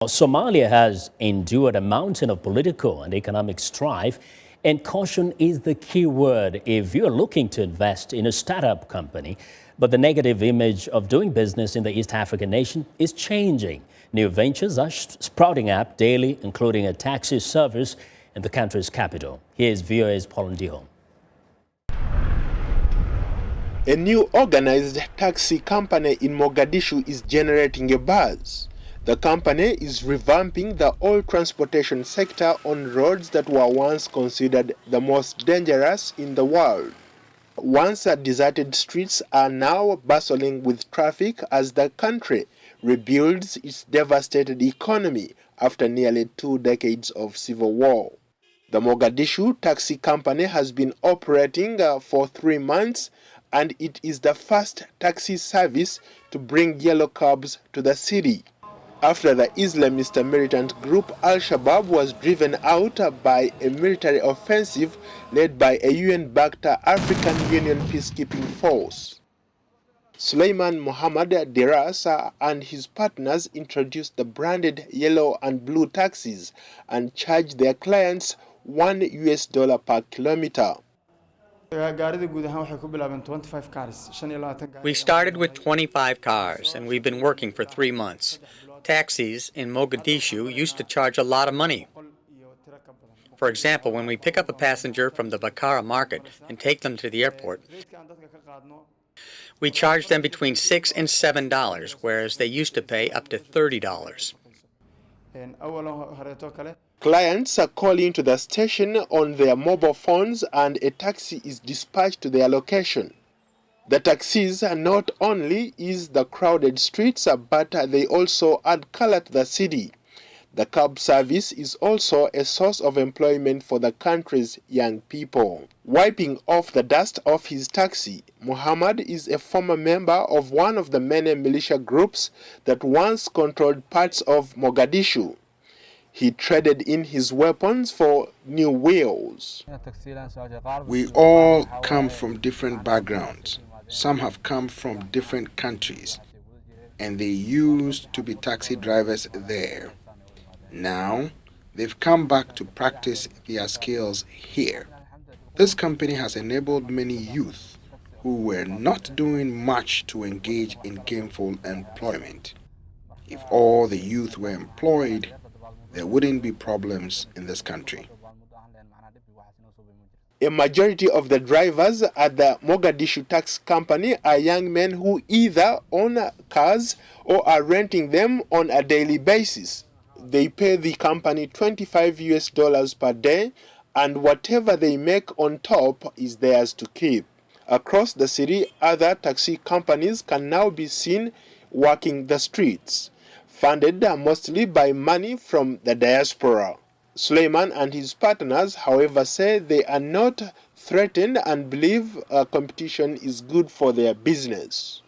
Somalia has endured a mountain of political and economic strife, and caution is the key word if you're looking to invest in a startup company. But the negative image of doing business in the East African nation is changing. New ventures are sprouting up daily, including a taxi service in the country's capital. Here's VOA's Paul Ndiho. A new organized taxi company in Mogadishu is generating a buzz. The company is revamping the old transportation sector on roads that were once considered the most dangerous in the world. Once deserted streets are now bustling with traffic as the country rebuilds its devastated economy after nearly 2 decades of civil war. The Mogadishu taxi company has been operating for 3 months, and it is the first taxi service to bring yellow cabs to the city, after the Islamist militant group Al-Shabaab was driven out by a military offensive led by a UN-backed African Union peacekeeping force. Suleiman Mohammed Derasa and his partners introduced the branded yellow and blue taxis and charged their clients $1 per kilometer. We started with 25 cars, and we've been working for 3 months. Taxis in Mogadishu used to charge a lot of money. For example, when we pick up a passenger from the Bakara market and take them to the airport, we charge them between $6 and $7, whereas they used to pay up to $30. Clients are calling to the station on their mobile phones and a taxi is dispatched to their location. The taxis not only ease the crowded streets, but they also add color to the city. The cab service is also a source of employment for the country's young people. Wiping off the dust of his taxi, Muhammad is a former member of one of the many militia groups that once controlled parts of Mogadishu. He traded in his weapons for new wheels. We all come from different backgrounds. Some have come from different countries, and they used to be taxi drivers there. Now, they've come back to practice their skills here. This company has enabled many youth who were not doing much to engage in gainful employment. If all the youth were employed, there wouldn't be problems in this country. A majority of the drivers at the Mogadishu taxi company are young men who either own cars or are renting them on a daily basis. They pay the company $25 per day, and whatever they make on top is theirs to keep. Across the city, other taxi companies can now be seen walking the streets, funded mostly by money from the diaspora. Suleiman and his partners, however, say they are not threatened and believe competition is good for their business.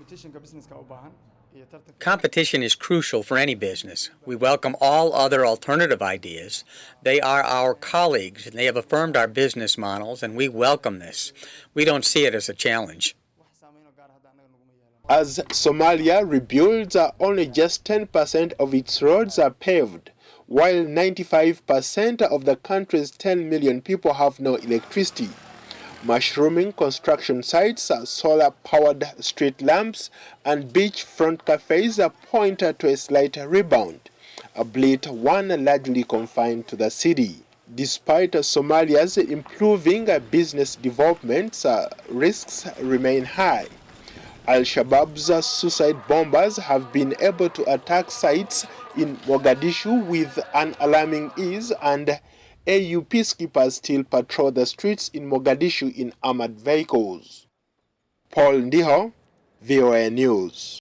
Competition is crucial for any business. We welcome all other alternative ideas. They are our colleagues, and they have affirmed our business models, and we welcome this. We don't see it as a challenge. As Somalia rebuilds, only just 10% of its roads are paved, while 95% of the country's 10 million people have no electricity. Mushrooming construction sites, solar-powered street lamps, and beachfront cafes point to a slight rebound, albeit one largely confined to the city. Despite Somalia's improving business developments, risks remain high. Al-Shabaab's suicide bombers have been able to attack sites in Mogadishu with an alarming ease, and AU peacekeepers still patrol the streets in Mogadishu in armored vehicles. Paul Ndiho, VOA News.